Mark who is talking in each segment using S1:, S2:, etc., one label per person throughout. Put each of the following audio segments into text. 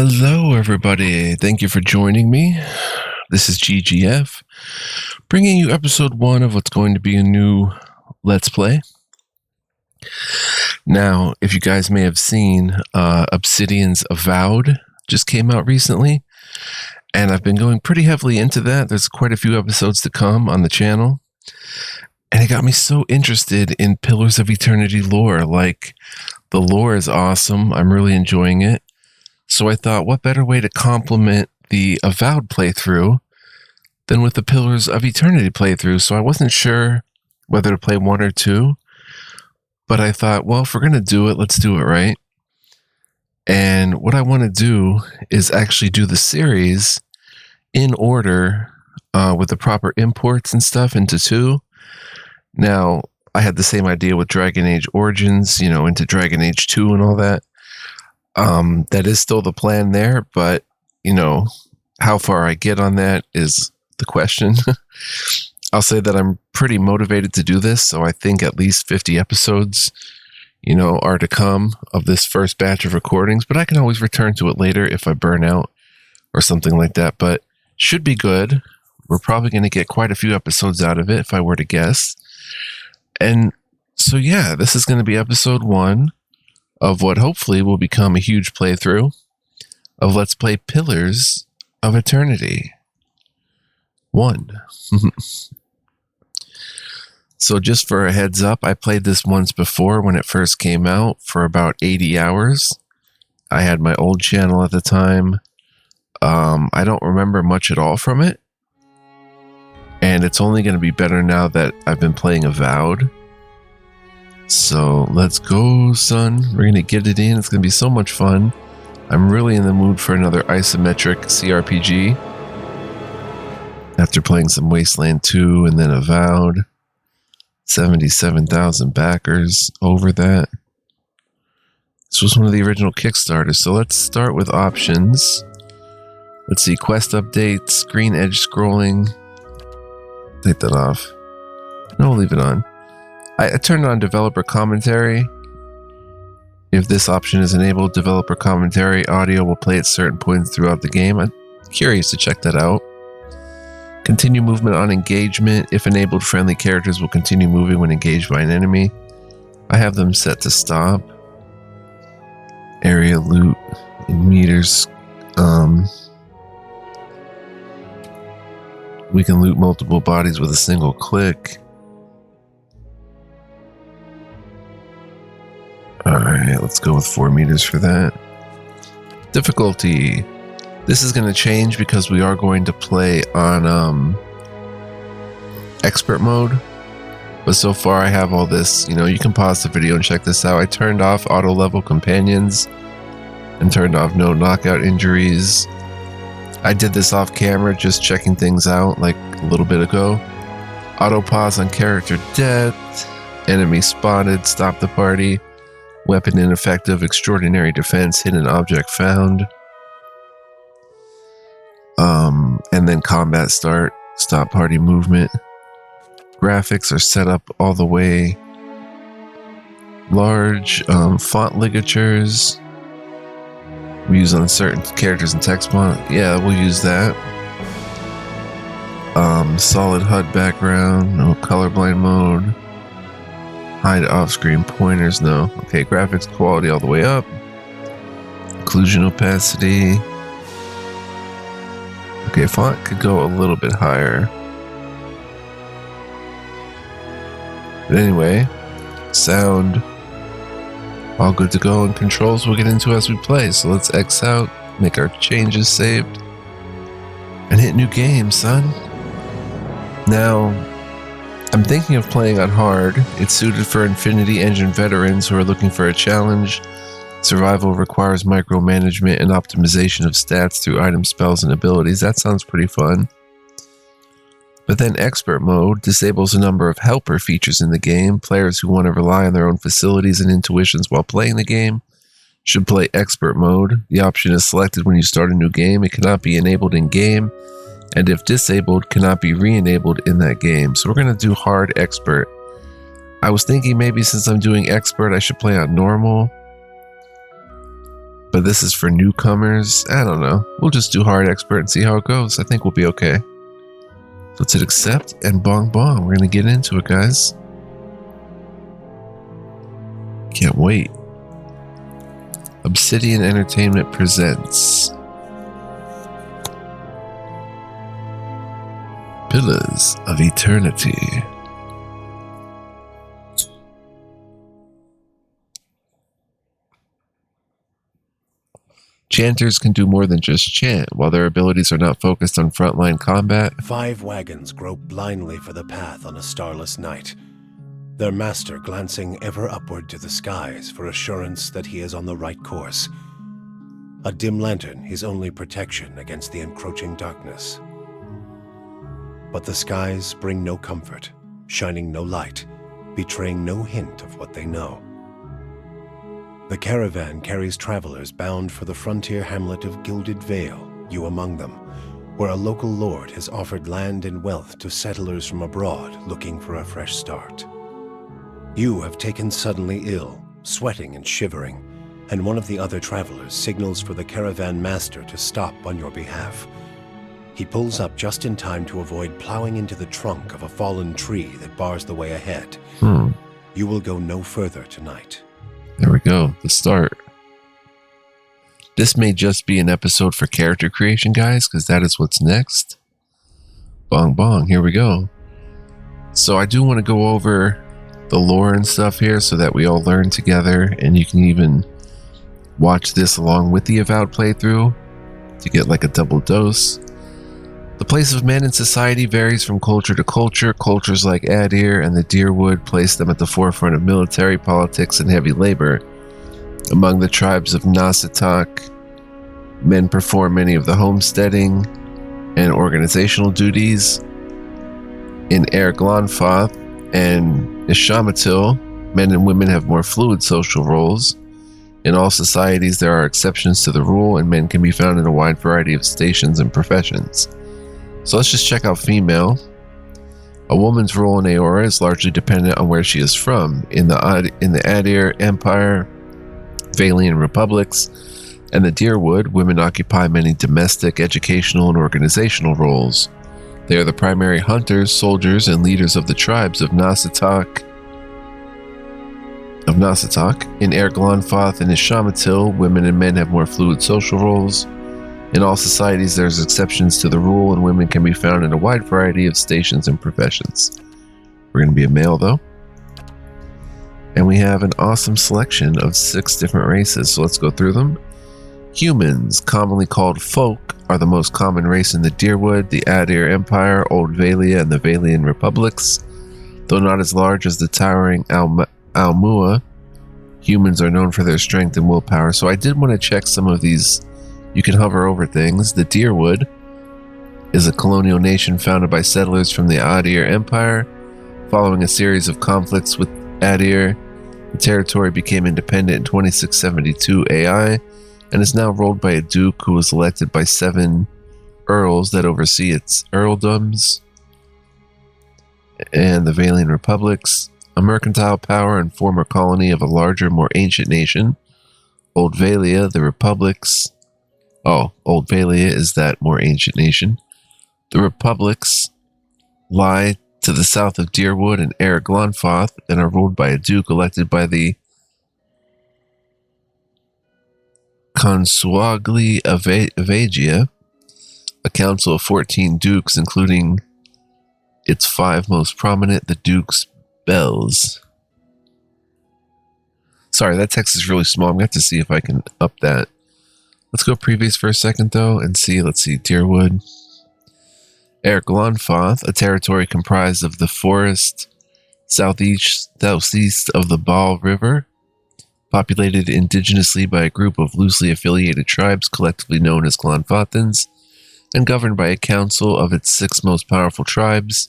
S1: Hello, everybody. Thank you for joining me. This is GGF, bringing you episode 1 of what's going to be a new Let's Play. Now, if you guys may have seen, Obsidian's Avowed just came out recently, and I've been going pretty heavily into that. There's quite a few episodes to come on the channel, and it got me so interested in Pillars of Eternity lore. Like, the lore is awesome. I'm really enjoying it. So I thought, what better way to complement the Avowed playthrough than with the Pillars of Eternity playthrough? So I wasn't sure whether to play 1 or 2, but I thought, well, if we're going to do it, let's do it right. And what I want to do is actually do the series in order with the proper imports and stuff into 2. Now, I had the same idea with Dragon Age Origins, into Dragon Age 2 and all that. That is still the plan there, but, how far I get on that is the question. I'll say that I'm pretty motivated to do this, so I think at least 50 episodes, are to come of this first batch of recordings, but I can always return to it later if I burn out or something like that, but should be good. We're probably going to get quite a few episodes out of it, if I were to guess. And so, yeah, this is going to be episode 1 of what hopefully will become a huge playthrough of Let's Play Pillars of Eternity 1. So just for a heads up, I played this once before when it first came out for about 80 hours. I had my old channel at the time. I don't remember much at all from it. And it's only going to be better now that I've been playing Avowed. So let's go, son. We're going to get it in. It's going to be so much fun. I'm really in the mood for another isometric CRPG. After playing some Wasteland 2 and then Avowed. 77,000 backers over that. This was one of the original Kickstarters. So let's start with options. Let's see, quest updates, screen edge scrolling. Take that off. No, we'll leave it on. I turned on developer commentary. If this option is enabled, developer commentary audio will play at certain points throughout the game. I'm curious to check that out. Continue movement on engagement. If enabled, friendly characters will continue moving when engaged by an enemy. I have them set to stop. Area loot in meters. We can loot multiple bodies with a single click. Alright, let's go with 4 meters for that. Difficulty. This is going to change because we are going to play on expert mode. But so far I have all this, you can pause the video and check this out. I turned off auto level companions and turned off no knockout injuries. I did this off camera, just checking things out like a little bit ago. Auto pause on character death. Enemy spotted, stop the party. Weapon ineffective, extraordinary defense, hidden object found. And then combat start, stop party movement. Graphics are set up all the way. Large, font ligatures. We use on certain characters and text font. Yeah, we'll use that. Solid HUD background, no colorblind mode. Hide off-screen pointers, no. Okay, graphics quality all the way up. Occlusion opacity. Okay, font could go a little bit higher. But anyway, sound all good to go, and controls we'll get into as we play. So let's X out, make our changes saved, and hit new game, son. Now, I'm thinking of playing on hard. It's suited for Infinity Engine veterans who are looking for a challenge. Survival requires micromanagement and optimization of stats through item spells and abilities. That sounds pretty fun. But then expert mode disables a number of helper features in the game. Players who want to rely on their own facilities and intuitions while playing the game should play expert mode. The option is selected when you start a new game. It cannot be enabled in game, and if disabled, cannot be re-enabled in that game. So we're going to do hard expert. I was thinking maybe since I'm doing expert, I should play on normal. But this is for newcomers. I don't know. We'll just do hard expert and see how it goes. I think we'll be okay. So let's hit accept and bong bong. We're going to get into it, guys. Can't wait. Obsidian Entertainment presents Pillars of Eternity. Chanters can do more than just chant, while their abilities are not focused on frontline combat.
S2: 5 wagons grope blindly for the path on a starless night, their master glancing ever upward to the skies for assurance that he is on the right course. A dim lantern his only protection against the encroaching darkness. But the skies bring no comfort, shining no light, betraying no hint of what they know. The caravan carries travelers bound for the frontier hamlet of Gilded Vale, you among them, where a local lord has offered land and wealth to settlers from abroad looking for a fresh start. You have taken suddenly ill, sweating and shivering, and one of the other travelers signals for the caravan master to stop on your behalf. He pulls up just in time to avoid plowing into the trunk of a fallen tree that bars the way ahead. You will go no further tonight.
S1: There we go, the start. This may just be an episode for character creation, guys, because that is what's next. Bong bong, here we go. So I do want to go over the lore and stuff here so that we all learn together, and you can even watch this along with the Avowed playthrough to get like a double dose. The place of men in society varies from culture to culture. Cultures like Adir and the Deerwood place them at the forefront of military, politics, and heavy labor. Among the tribes of Nasatak, men perform many of the homesteading and organizational duties. In Glonfoth and Ishamatil, men and women have more fluid social roles. In all societies, there are exceptions to the rule, and men can be found in a wide variety of stations and professions. So let's just check out female. A woman's role in EORA is largely dependent on where she is from. In the Adir Empire, Valian Republics, and the Deerwood, women occupy many domestic, educational, and organizational roles. They are the primary hunters, soldiers, and leaders of the tribes of Nasatak. In Glonfoth and Ishamatil, women and men have more fluid social roles. In all societies, there's exceptions to the rule, and women can be found in a wide variety of stations and professions. We're going to be a male, though. And we have an awesome selection of 6 different races, so let's go through them. Humans, commonly called folk, are the most common race in the Deerwood, the Adir Empire, Old Valia, and the Valian Republics. Though not as large as the towering Almua, humans are known for their strength and willpower, so I did want to check some of these. You can hover over things. The Deerwood is a colonial nation founded by settlers from the Adir Empire. Following a series of conflicts with Adir, the territory became independent in 2672 AI and is now ruled by a duke who was elected by 7 earls that oversee its earldoms. And the Valian Republics, a mercantile power and former colony of a larger, more ancient nation. Old Valia, the Republics. Old Valia is that more ancient nation. The Republics lie to the south of Deerwood and Glonfoth and are ruled by a duke elected by the Consuagli Avagia, a council of 14 dukes, including its 5 most prominent, the Duke's Bells. Sorry, that text is really small. I'm going to have to see if I can up that. Let's go previous for a second, though, and see. Let's see. Deerwood. Glonfoth, a territory comprised of the forest southeast of the Ball River, populated indigenously by a group of loosely affiliated tribes collectively known as Glonfothans, and governed by a council of its 6 most powerful tribes.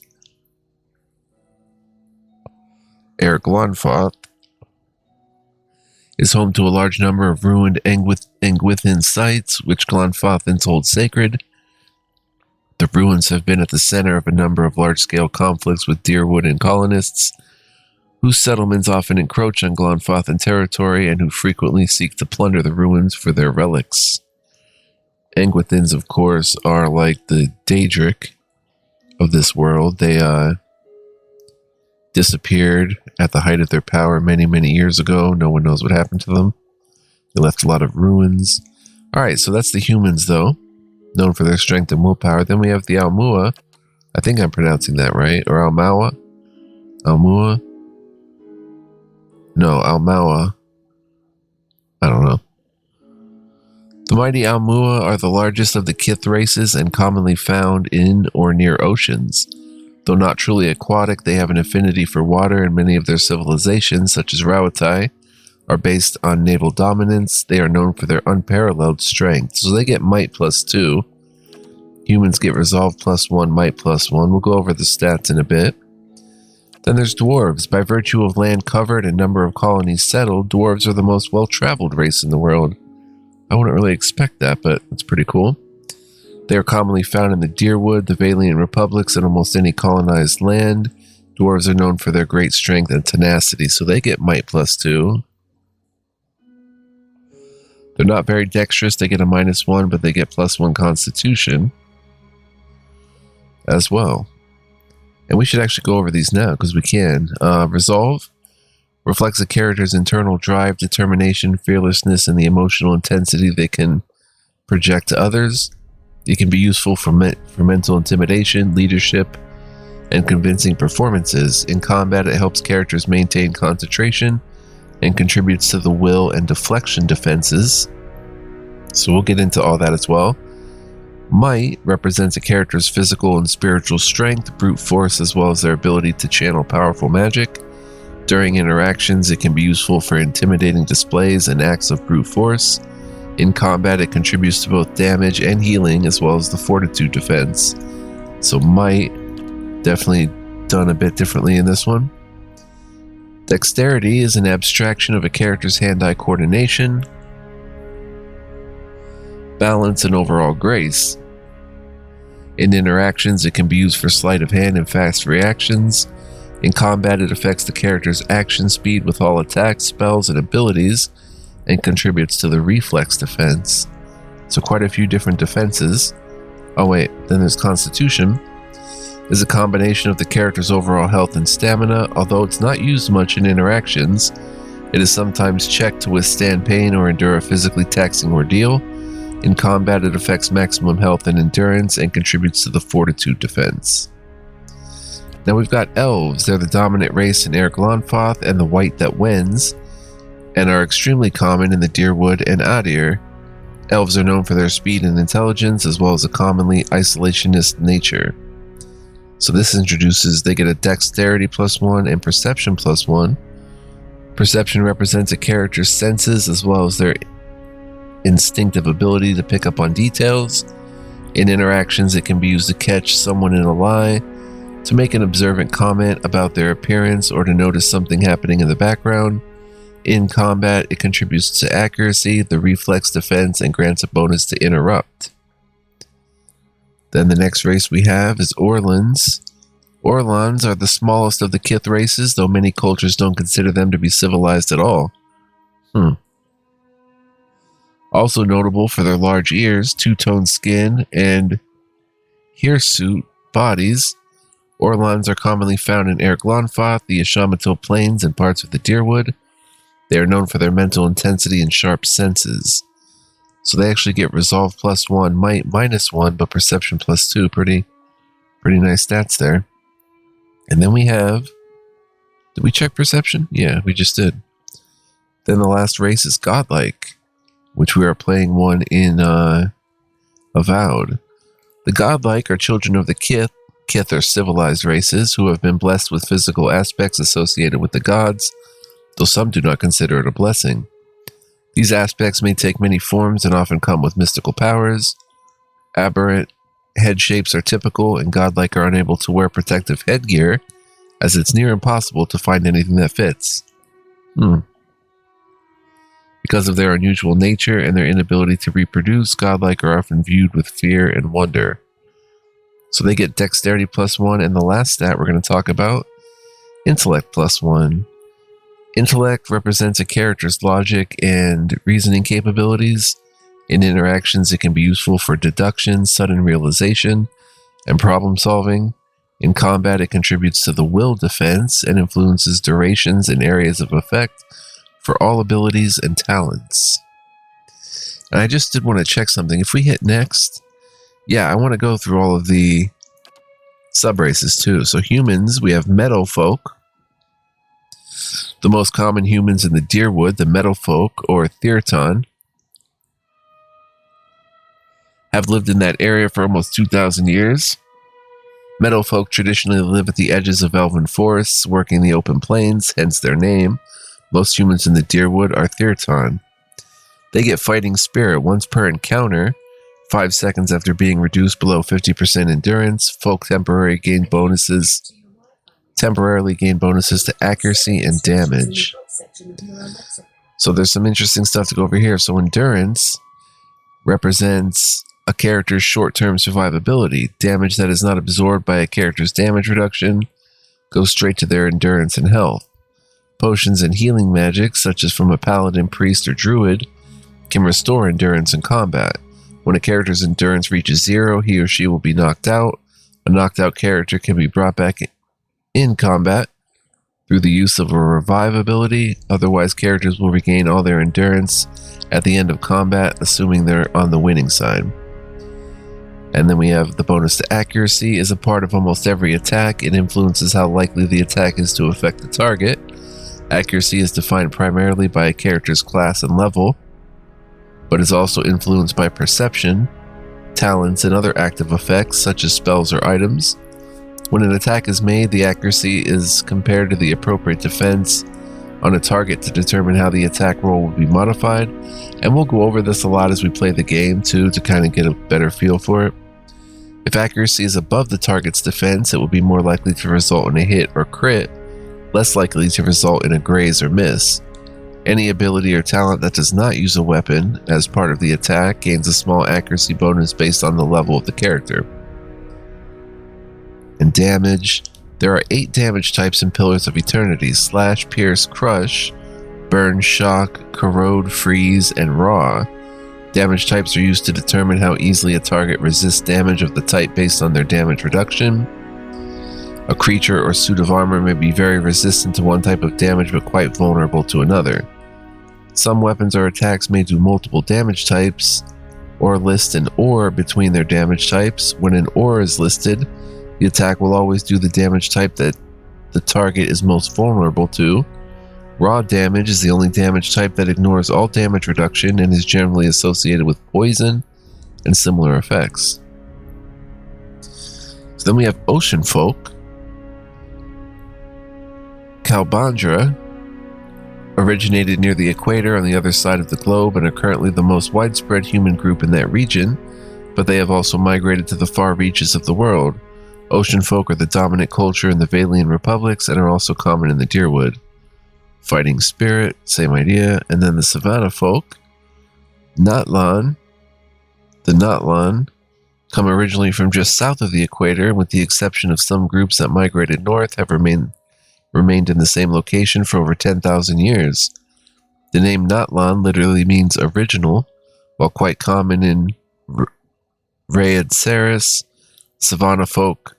S1: Glonfoth is home to a large number of ruined Engwithan sites, which Glonfothans hold sacred. The ruins have been at the center of a number of large-scale conflicts with Deerwood and colonists, whose settlements often encroach on Glonfothan territory and who frequently seek to plunder the ruins for their relics. Engwithins, of course, are like the Daedric of this world. They disappeared at the height of their power many, many years ago. No one knows what happened to them. They left a lot of ruins. Alright, so that's the humans, though, known for their strength and willpower. Then we have the Almua. I think I'm pronouncing that right. Or Almawa? Almua? No, Almawa. I don't know. The mighty Almua are the largest of the Kith races and commonly found in or near oceans. Though not truly aquatic, they have an affinity for water, and many of their civilizations, such as Rawatai, are based on naval dominance. They are known for their unparalleled strength, so they get might +2. Humans get resolve +1, might +1. We'll go over the stats in a bit. Then there's dwarves. By virtue of land covered and number of colonies settled, dwarves are the most well-traveled race in the world. I wouldn't really expect that, but it's pretty cool. They are commonly found in the Deerwood, the Valiant Republics, and almost any colonized land. Dwarves are known for their great strength and tenacity, so they get might +2. They're not very dexterous. They get a -1, but they get +1 constitution as well. And we should actually go over these now, because we can. Resolve reflects a character's internal drive, determination, fearlessness, and the emotional intensity they can project to others. It can be useful for mental intimidation, leadership, and convincing performances. In combat, it helps characters maintain concentration and contributes to the will and deflection defenses. So we'll get into all that as well. Might represents a character's physical and spiritual strength, brute force, as well as their ability to channel powerful magic. During interactions, it can be useful for intimidating displays and acts of brute force. In combat, it contributes to both damage and healing, as well as the fortitude defense. So might, definitely done a bit differently in this one. Dexterity is an abstraction of a character's hand-eye coordination, balance, and overall grace. In interactions, it can be used for sleight of hand and fast reactions. In combat, it affects the character's action speed with all attacks, spells, and abilities, and contributes to the reflex defense. So quite a few different defenses. Oh wait, then there's Constitution. Is a combination of the character's overall health and stamina. Although it's not used much in interactions, it is sometimes checked to withstand pain or endure a physically taxing ordeal. In combat, it affects maximum health and endurance and contributes to the fortitude defense. Now we've got elves. They're the dominant race in Glonfoth and the White that wins, and are extremely common in the Deerwood and Adir. Elves are known for their speed and intelligence, as well as a commonly isolationist nature. So this introduces, they get a dexterity +1 and perception +1. Perception represents a character's senses, as well as their instinctive ability to pick up on details. In interactions, it can be used to catch someone in a lie, to make an observant comment about their appearance, or to notice something happening in the background. In combat, it contributes to accuracy, the reflex defense, and grants a bonus to interrupt. Then the next race we have is Orlans. Orlans are the smallest of the Kith races, though many cultures don't consider them to be civilized at all. Also notable for their large ears, two-tone skin, and hirsute bodies, Orlans are commonly found in Glonfoth, the Ashamato Plains, and parts of the Deerwood. They are known for their mental intensity and sharp senses. So they actually get resolve +1, might -1, but perception +2. Pretty nice stats there. And then we have, did we check perception? Yeah, we just did. Then the last race is Godlike, which we are playing one in Avowed. The Godlike are children of the Kith. Kith are civilized races who have been blessed with physical aspects associated with the gods, though some do not consider it a blessing. These aspects may take many forms and often come with mystical powers. Aberrant head shapes are typical, and Godlike are unable to wear protective headgear, as it's near impossible to find anything that fits. Because of their unusual nature and their inability to reproduce, Godlike are often viewed with fear and wonder. So they get dexterity +1, and the last stat we're going to talk about, intellect +1. Intellect represents a character's logic and reasoning capabilities. In interactions, it can be useful for deduction, sudden realization, and problem solving. In combat, it contributes to the will defense and influences durations and areas of effect for all abilities and talents. And I just did want to check something. If we hit next, yeah, I want to go through all of the sub-races too. So humans, we have meadow folk. The most common humans in the Deerwood, the meadow folk, or Thyrton, have lived in that area for almost 2,000 years. Meadow folk traditionally live at the edges of elven forests, working the open plains, hence their name. Most humans in the Deerwood are Thyrton. They get fighting spirit once per encounter, 5 seconds after being reduced below 50% endurance. Folk temporarily gain bonuses to accuracy and damage. So there's some interesting stuff to go over here. So endurance represents a character's short-term survivability. Damage that is not absorbed by a character's damage reduction goes straight to their endurance and health. Potions and healing magics, such as from a paladin, priest, or druid, can restore endurance in combat. When a character's endurance reaches 0, he or she will be knocked out. A knocked out character can be brought back in combat through the use of a revive ability. Otherwise, characters will regain all their endurance at the end of combat, assuming they're on the winning side. And then we have the bonus to accuracy is a part of almost every attack. It influences how likely the attack is to affect the target. Accuracy is defined primarily by a character's class and level, but is also influenced by perception, talents, and other active effects such as spells or items. When an attack is made, the accuracy is compared to the appropriate defense on a target to determine how the attack roll will be modified, and we'll go over this a lot as we play the game too to kind of get a better feel for it. If accuracy is above the target's defense, it will be more likely to result in a hit or crit, less likely to result in a graze or miss. Any ability or talent that does not use a weapon as part of the attack gains a small accuracy bonus based on the level of the character. And damage. There are 8 damage types in Pillars of Eternity: Slash, Pierce, Crush, Burn, Shock, Corrode, Freeze, and Raw. Damage types are used to determine how easily a target resists damage of the type based on their damage reduction. A creature or suit of armor may be very resistant to one type of damage but quite vulnerable to another. Some weapons or attacks may do multiple damage types, or list an OR between their damage types. When an OR is listed, the attack will always do the damage type that the target is most vulnerable to. Raw damage is the only damage type that ignores all damage reduction and is generally associated with poison and similar effects. So then we have ocean folk. Kalbandra originated near the equator on the other side of the globe and are currently the most widespread human group in that region, but they have also migrated to the far reaches of the world. Ocean folk are the dominant culture in the Valian republics and are also common in the Deerwood. Fighting spirit, same idea. And then the savannah folk, Natlan. The Natlan come originally from just south of the equator, and with the exception of some groups that migrated north, have remained in the same location for over 10,000 years. The name Natlan literally means original, while quite common in Rayad Saris. Savannah folk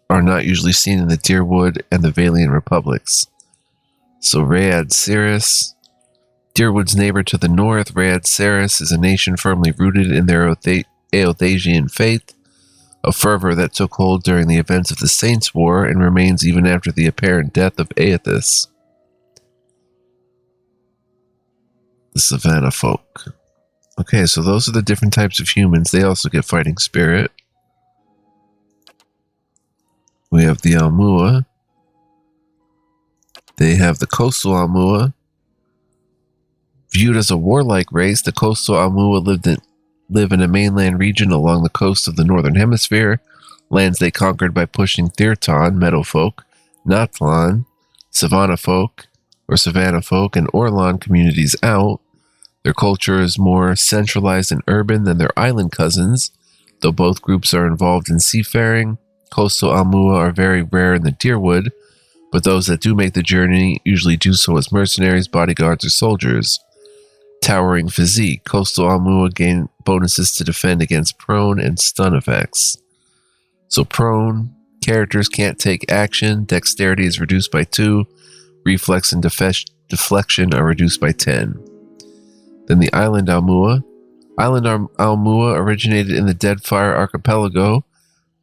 S1: are not usually seen in the Deerwood and the Valian republics. So Rayad Saris, Deerwood's neighbor to the north, Rayad Saris is a nation firmly rooted in their Aothasian faith, a fervor that took hold during the events of the Saints' War and remains even after the apparent death of Aethys. The savannah folk. Okay, so those are the different types of humans. They also get fighting spirit. We have the Almua. They have the coastal Almua. Viewed as a warlike race, the coastal Almua live in a mainland region along the coast of the northern hemisphere, lands they conquered by pushing Thyrton, meadow folk, Natlan, savannah folk, or savannah folk, and Orlan communities out. Their culture is more centralized and urban than their island cousins, though both groups are involved in seafaring. Coastal Almua are very rare in the Deerwood, but those that do make the journey usually do so as mercenaries, bodyguards, or soldiers. Towering physique. Coastal Almua gain bonuses to defend against prone and stun effects. So prone, characters can't take action, dexterity is reduced by 2, reflex and deflection are reduced by 10. Then the Island Almua. Island Almua originated in the Deadfire Archipelago,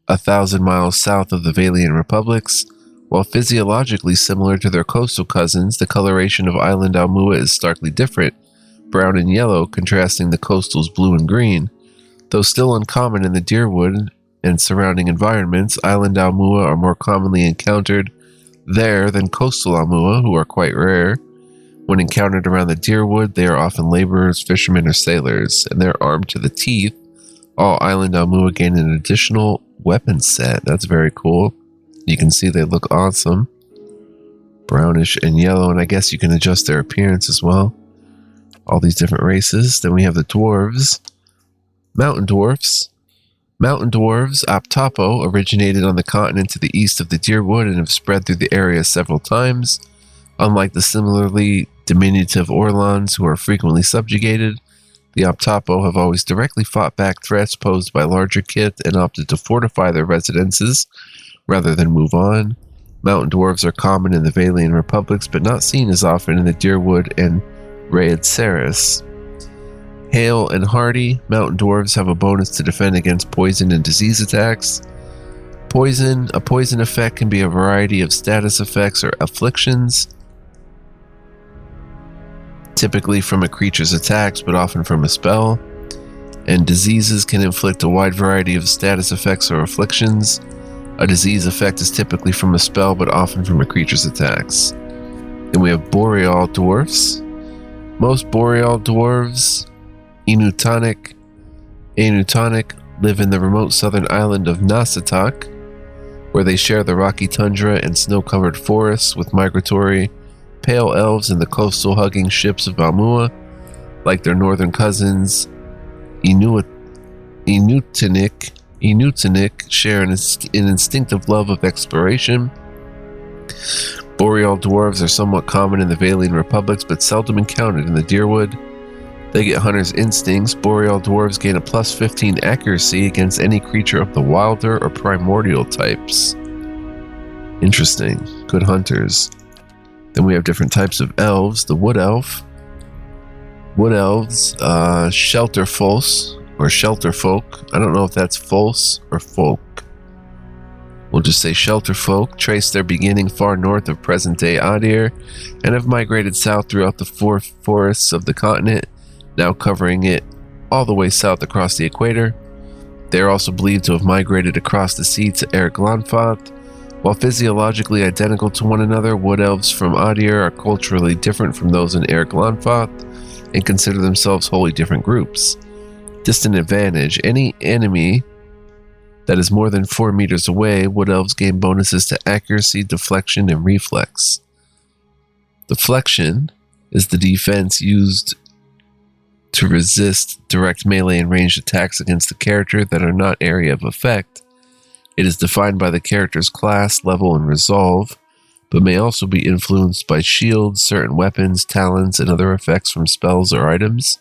S1: 1,000 miles south of the Valian Republics. While physiologically similar to their coastal cousins, the coloration of Island Almua is starkly different, brown and yellow, contrasting the coastal's blue and green. Though still uncommon in the Deerwood and surrounding environments, Island Almua are more commonly encountered there than coastal Almua, who are quite rare. When encountered around the Deerwood, they are often laborers, fishermen, or sailors, and they're armed to the teeth. All Island Almua gain an additional weapon set. That's very cool. You can see they look awesome. Brownish and yellow, and I guess you can adjust their appearance as well. All these different races. Then we have the dwarves. Mountain dwarfs. Mountain dwarves, Optopo, originated on the continent to the east of the Deerwood and have spread through the area several times. Unlike the similarly diminutive Orlons, who are frequently subjugated, the Optopo have always directly fought back threats posed by larger kit and opted to fortify their residences rather than move on. Mountain dwarves are common in the Valian Republics, but not seen as often in the Deerwood and Raid Saris. Hale and hardy, mountain dwarves have a bonus to defend against poison and disease attacks. A poison effect can be a variety of status effects or afflictions, typically from a creature's attacks, but often from a spell. And diseases can inflict a wide variety of status effects or afflictions. A disease effect is typically from a spell, but often from a creature's attacks. Then we have boreal dwarfs. Most boreal dwarves, Enutonic, live in the remote southern island of Nasatak, where they share the rocky tundra and snow-covered forests with migratory pale elves and the coastal hugging ships of Almua. Like their northern cousins, Enutonic share an instinctive love of exploration. Boreal dwarves are somewhat common in the Valian Republics, but seldom encountered in the Deerwood. They get hunter's instincts. Boreal dwarves gain a plus 15 accuracy against any creature of the wilder or primordial types. Interesting. Good hunters. Then we have different types of elves. The wood elf. Wood elves, shelter false or shelter folk. I don't know if that's false or folk. We'll just say shelter folk. Trace their beginning far north of present-day Adir and have migrated south throughout the forests of the continent, now covering it all the way south across the equator. They are also believed to have migrated across the sea to Erglanfath. While physiologically identical to one another, wood elves from Adir are culturally different from those in Erglanfath and consider themselves wholly different groups. Distant advantage. Any enemy that is more than 4 meters away, wood elves gain bonuses to accuracy, deflection, and reflex. Deflection is the defense used to resist direct melee and ranged attacks against the character that are not area of effect. It is defined by the character's class, level, and resolve, but may also be influenced by shields, certain weapons, talents, and other effects from spells or items.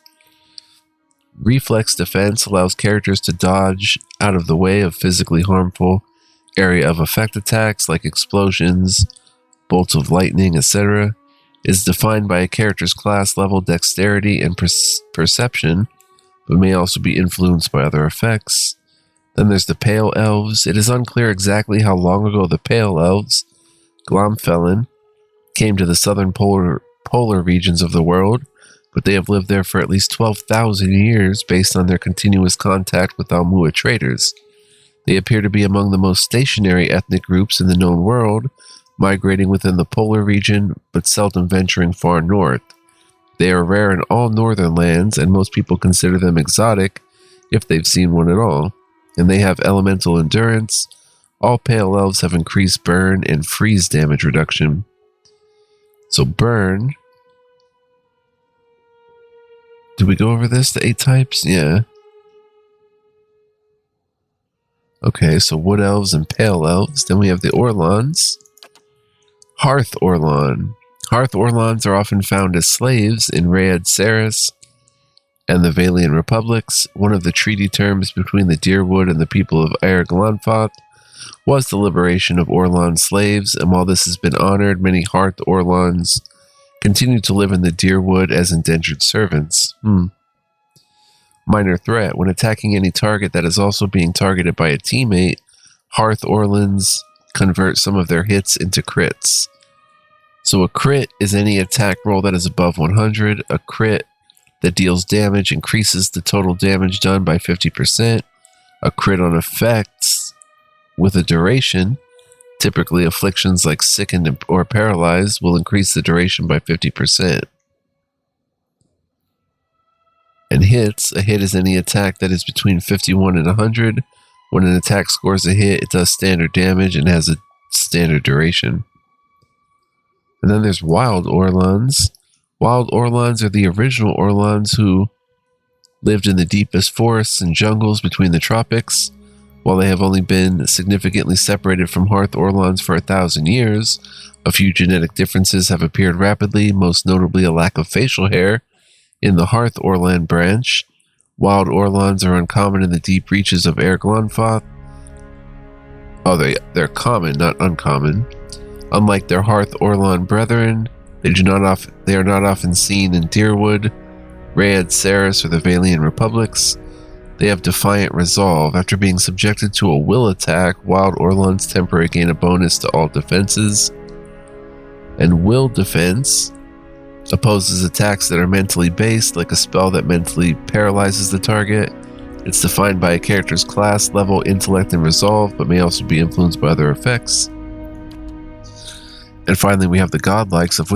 S1: Reflex defense allows characters to dodge out of the way of physically harmful area of effect attacks like explosions, bolts of lightning, etc. It is defined by a character's class, level, dexterity, and perception, but may also be influenced by other effects. Then there's the Pale Elves. It is unclear exactly how long ago the Pale Elves, Glomfelin, came to the southern polar regions of the world, but they have lived there for at least 12,000 years based on their continuous contact with Almua traders. They appear to be among the most stationary ethnic groups in the known world, migrating within the polar region, but seldom venturing far north. They are rare in all northern lands, and most people consider them exotic if they've seen one at all. And they have elemental endurance. All Pale Elves have increased burn and freeze damage reduction. So burn. Did we go over this, the 8 types? Yeah. Okay, so Wood Elves and Pale Elves. Then we have the Orlons. Hearth Orlan. Hearth Orlans are often found as slaves in Rayad Saris and the Valian Republics. One of the treaty terms between the Deerwood and the people of Airglanfoth was the liberation of Orlan slaves, and while this has been honored, many Hearth Orlans continue to live in the Deerwood as indentured servants. Minor threat. When attacking any target that is also being targeted by a teammate, Hearth Orlans convert some of their hits into crits. So a crit is any attack roll that is above 100. A crit that deals damage increases the total damage done by 50%. A crit on effects with a duration, typically afflictions like sickened or paralyzed, will increase the duration by 50%. And hits, a hit is any attack that is between 51 and 100. When an attack scores a hit, it does standard damage and has a standard duration. And then there's Wild Orlans. Wild Orlans are the original Orlans who lived in the deepest forests and jungles between the tropics. While they have only been significantly separated from Hearth Orlans for 1,000 years, a few genetic differences have appeared rapidly, most notably a lack of facial hair in the Hearth Orlan branch. Wild Orlans are uncommon in the deep reaches of Airglanfoth. They're common, not uncommon. Unlike their Hearth Orlan brethren, they are not often seen in Deerwood, Rayad Saris, or the Valian Republics. They have Defiant Resolve. After being subjected to a will attack, Wild Orlans temporarily gain a bonus to all defenses. And Will Defense opposes attacks that are mentally based, like a spell that mentally paralyzes the target. It's defined by a character's class, level, intellect, and resolve, but may also be influenced by other effects. And finally, we have the Godlikes, of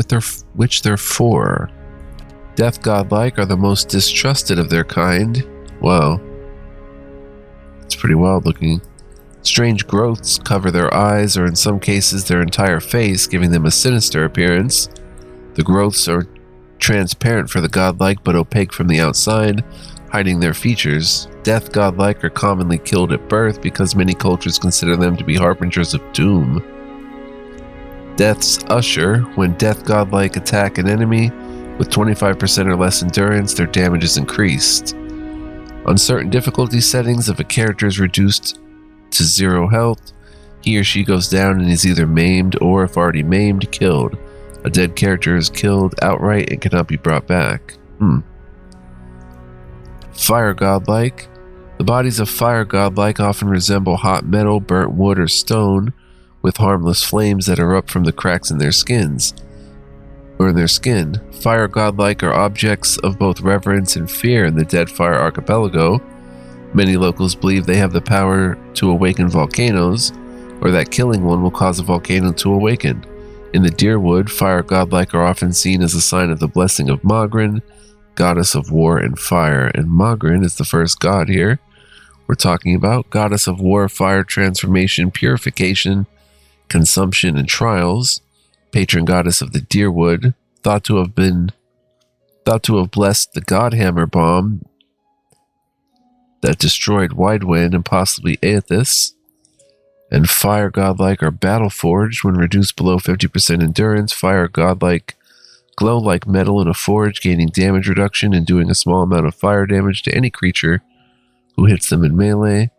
S1: which there are 4. Death Godlike are the most distrusted of their kind. Wow. It's pretty wild looking. Strange growths cover their eyes, or in some cases their entire face, giving them a sinister appearance. The growths are transparent for the godlike, but opaque from the outside, hiding their features. Death Godlike are commonly killed at birth because many cultures consider them to be harbingers of doom. Death's Usher. When Death Godlike attack an enemy with 25% or less endurance, their damage is increased. On certain difficulty settings, if a character is reduced to 0 health, he or she goes down and is either maimed or, if already maimed, killed. A dead character is killed outright and cannot be brought back. Fire Godlike. The bodies of Fire Godlike often resemble hot metal, burnt wood, or stone, with harmless flames that erupt from the cracks in their skins. Or in their skin. Fire Godlike are objects of both reverence and fear in the Deadfire Archipelago. Many locals believe they have the power to awaken volcanoes, or that killing one will cause a volcano to awaken. In the Deerwood, Fire Godlike are often seen as a sign of the blessing of Mogren, goddess of war and fire. And Mogren is the first god here we're talking about. Goddess of war, fire, transformation, purification, consumption, and trials. Patron goddess of the Deerwood, thought to have blessed the Godhammer bomb that destroyed Widewind and possibly Aethys. And Fire Godlike are battle forged. When reduced below 50% endurance, Fire Godlike glow like metal in a forge, gaining damage reduction and doing a small amount of fire damage to any creature who hits them in melee.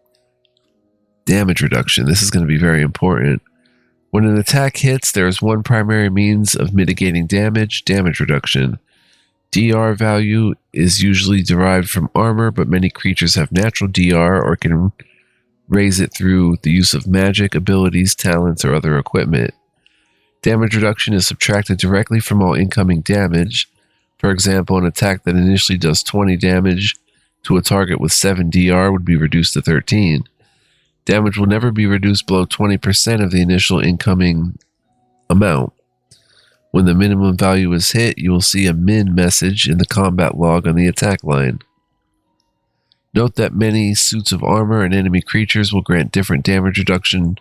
S1: Damage reduction. This is going to be very important. When an attack hits, there is one primary means of mitigating damage reduction. DR value is usually derived from armor, but many creatures have natural DR or can raise it through the use of magic, abilities, talents, or other equipment. Damage reduction is subtracted directly from all incoming damage. For example, an attack that initially does 20 damage to a target with 7 DR would be reduced to 13. Damage will never be reduced below 20% of the initial incoming amount. When the minimum value is hit, you will see a min message in the combat log on the attack line. Note that many suits of armor and enemy creatures will grant different damage reduction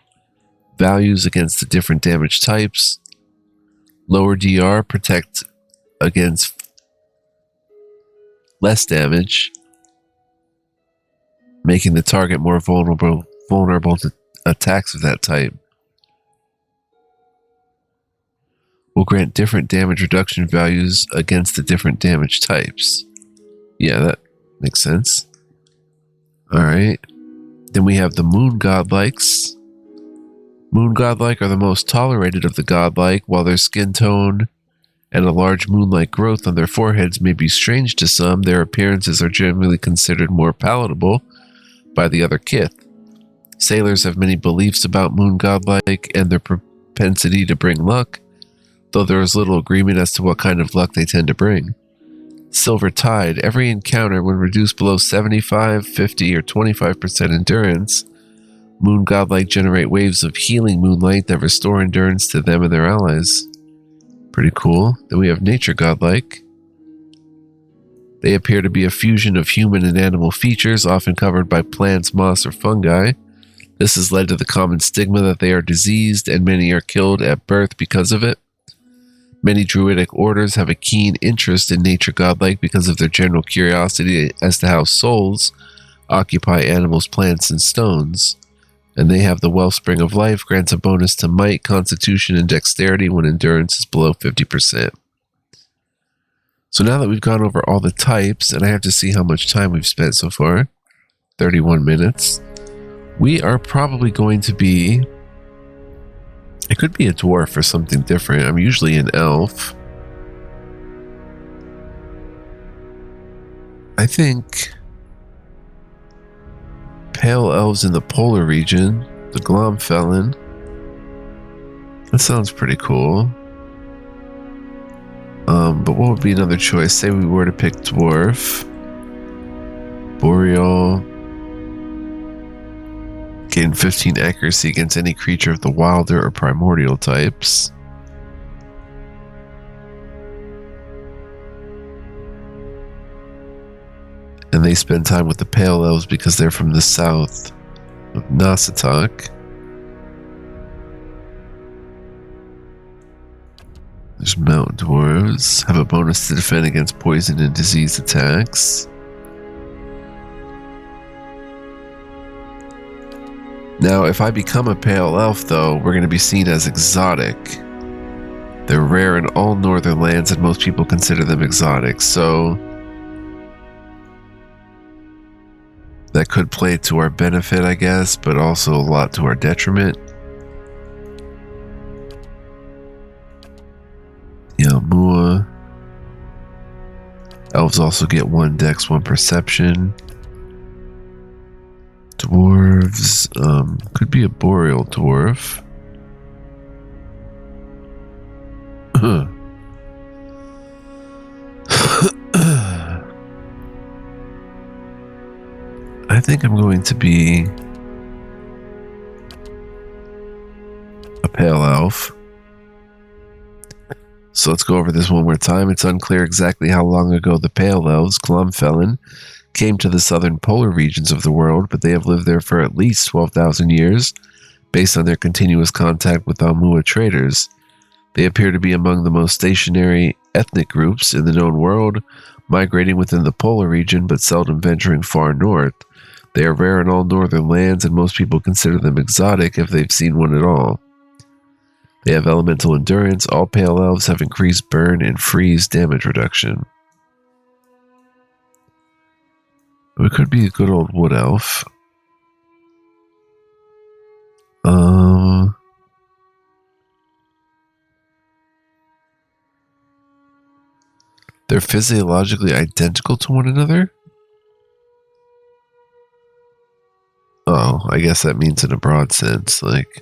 S1: values against the different damage types. Lower DR protect against less damage, making the target more vulnerable to attacks of that type. will grant different damage reduction values against the different damage types. Yeah, that makes sense. Alright. Then we have the Moon Godlikes. Moon Godlike are the most tolerated of the Godlike, while their skin tone and a large moon-like growth on their foreheads may be strange to some. Their appearances are generally considered more palatable by the other kith. Sailors have many beliefs about Moon Godlike and their propensity to bring luck, though there is little agreement as to what kind of luck they tend to bring. Silver Tide. Every encounter, when reduced below 75, 50, or 25% endurance, Moon Godlike generate waves of healing moonlight that restore endurance to them and their allies. Pretty cool. Then we have Nature Godlike. They appear to be a fusion of human and animal features, often covered by plants, moss, or fungi. This has led to the common stigma that they are diseased, and many are killed at birth because of it. Many druidic orders have a keen interest in Nature Godlike because of their general curiosity as to how souls occupy animals, plants, and stones. And they have the Wellspring of Life, grants a bonus to might, constitution, and dexterity when endurance is below 50%. So now that we've gone over all the types, and I have to see how much time we've spent so far, 31 minutes, we are probably going to be... It could be a dwarf or something different. I'm usually an elf. I think... Pale elves in the polar region, the Glomfelin. That sounds pretty cool. But what would be another choice? Say we were to pick dwarf. Boreal. Gain 15 accuracy against any creature of the wilder or primordial types. And they spend time with the Pale Elves because they're from the south of Nasatak. There's Mountain Dwarves. Have a bonus to defend against poison and disease attacks. Now, if I become a Pale Elf, though, we're going to be seen as exotic. They're rare in all northern lands, and most people consider them exotic, so... that could play to our benefit, I guess, but also a lot to our detriment. Yeah, Mua. Elves also get 1 dex, 1 perception. Dwarves, could be a boreal dwarf. I think I'm going to be a Pale Elf. So let's go over this one more time. It's unclear exactly how long ago the Pale Elves, Glomfelin, came to the southern polar regions of the world, but they have lived there for at least 12,000 years, based on their continuous contact with Almua traders. They appear to be among the most stationary ethnic groups in the known world, migrating within the polar region, but seldom venturing far north. They are rare in all northern lands, and most people consider them exotic if they've seen one at all. They have elemental endurance. All Pale Elves have increased burn and freeze damage reduction. We could be a good old wood elf. They're physiologically identical to one another? Oh, I guess that means in a broad sense, like...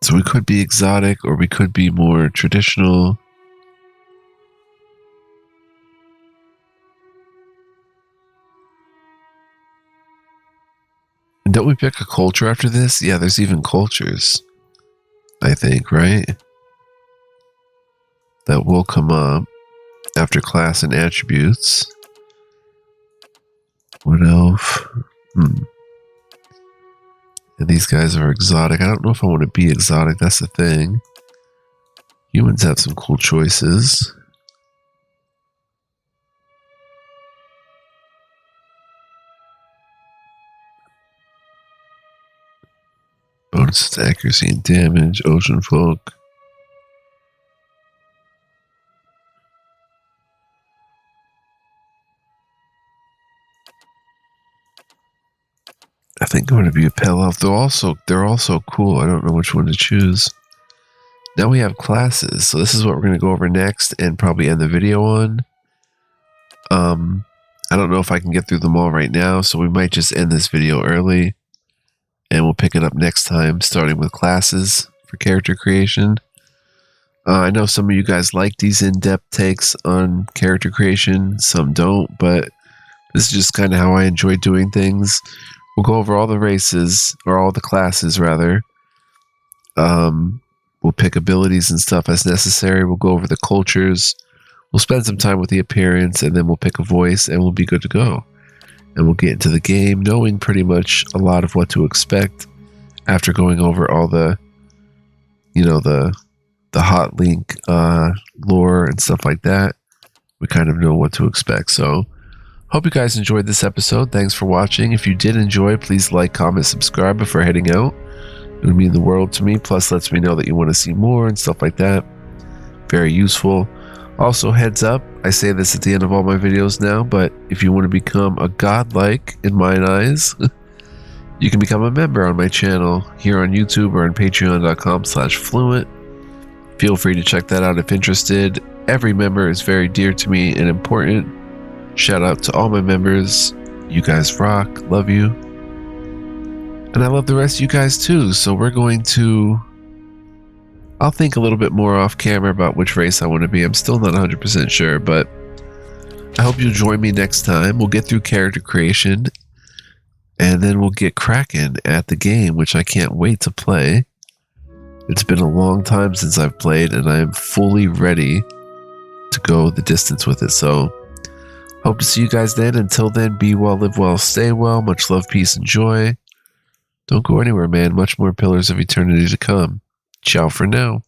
S1: So we could be exotic, or we could be more traditional. And don't we pick a culture after this? Yeah, there's even cultures, I think, right? That will come up after class and attributes. What elf? And these guys are exotic. I don't know if I want to be exotic. That's the thing. Humans have some cool choices. Bonus to accuracy and damage. Ocean folk. I think I'm going to be a pale elf. They're also cool. I don't know which one to choose. Now we have classes. So this is what we're going to go over next and probably end the video on. I don't know if I can get through them all right now, so we might just end this video early and we'll pick it up next time, starting with classes for character creation. I know some of you guys like these in-depth takes on character creation, some don't, but this is just kind of how I enjoy doing things. We'll go over all the races, or all the classes rather. We'll pick abilities and stuff as necessary. We'll go over the cultures. We'll spend some time with the appearance, and then we'll pick a voice, and we'll be good to go. And we'll get into the game knowing pretty much a lot of what to expect after going over all the, the hot link lore and stuff like that. We kind of know what to expect. So hope you guys enjoyed this episode. Thanks for watching. If you did enjoy, please like, comment, subscribe before heading out. It would mean the world to me. Plus lets me know that you want to see more and stuff like that. Very useful. Also, heads up, I say this at the end of all my videos now, but if you want to become a godlike in mine eyes, you can become a member on my channel here on YouTube or on patreon.com/fluent. Feel free to check that out if interested. Every member is very dear to me and important. Shout out to all my members. You guys rock. Love you. And I love the rest of you guys too. So we're going to... I'll think a little bit more off camera about which race I want to be. I'm still not 100% sure, but I hope you'll join me next time. We'll get through character creation, and then we'll get cracking at the game, which I can't wait to play. It's been a long time since I've played, and I am fully ready to go the distance with it. So hope to see you guys then. Until then, be well, live well, stay well. Much love, peace, and joy. Don't go anywhere, man. Much more Pillars of Eternity to come. Ciao for now.